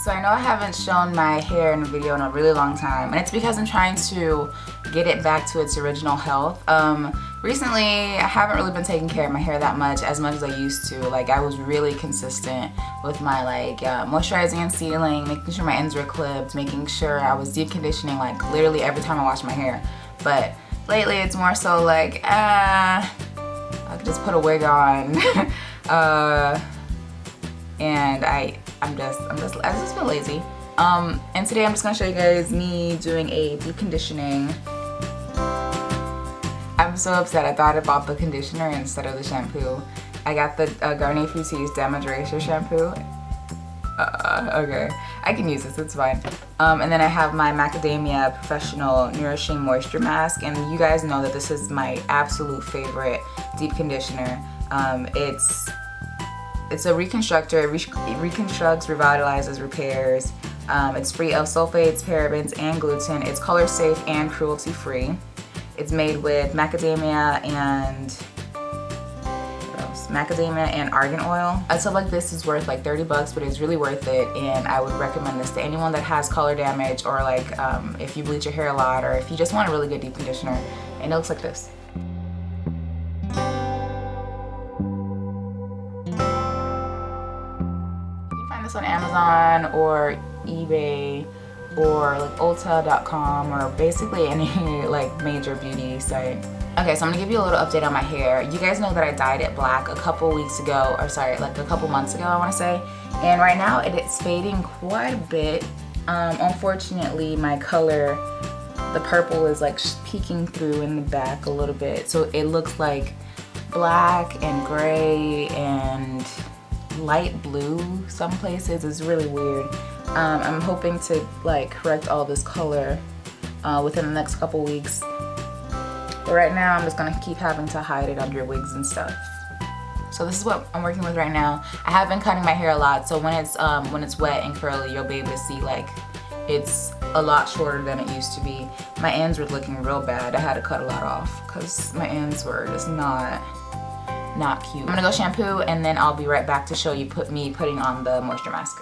So I know I haven't shown my hair in a video in a really long time, and it's because I'm trying to get it back to its original health. Recently, I haven't really been taking care of my hair that much as I used to. Like, I was really consistent with my moisturizing and sealing, making sure my ends were clipped, making sure I was deep conditioning like literally every time I wash my hair. But lately, it's more so like, I could just put a wig on, and I just feel lazy. And today I'm just gonna show you guys me doing a deep conditioning. I'm so upset. I thought I bought the conditioner instead of the shampoo. I got the Garnier Fructis Damage Erasure shampoo. Okay, I can use this, it's fine. And then I have my Macadamia Professional Nourishing Moisture Mask, and you guys know that this is my absolute favorite deep conditioner. It's a reconstructor. It reconstructs, revitalizes, repairs. It's free of sulfates, parabens, and gluten. It's color safe and cruelty free. It's made with macadamia and argan oil. A tub like this is worth like 30 bucks, but it's really worth it, and I would recommend this to anyone that has color damage, or like if you bleach your hair a lot, or if you just want a really good deep conditioner. And it looks like this. On Amazon or eBay or like Ulta.com or basically any like major beauty site. Okay, so I'm gonna give you a little update on my hair. You guys know that I dyed it black a couple weeks ago, or sorry, like a couple months ago I wanna say. And right now it's fading quite a bit. Unfortunately, my color, the purple is like peeking through in the back a little bit. So it looks like black and gray and light blue some places. It's really weird. I'm hoping to like correct all this color within the next couple weeks, but right now I'm just gonna keep having to hide it under wigs and stuff. So this is what I'm working with right now. I have been cutting my hair a lot, so when it's wet and curly, you'll be able to see like it's a lot shorter than it used to be. My ends were looking real bad. I had to cut a lot off because my ends were just not cute. I'm gonna go shampoo, and then I'll be right back to show you me putting on the moisture mask.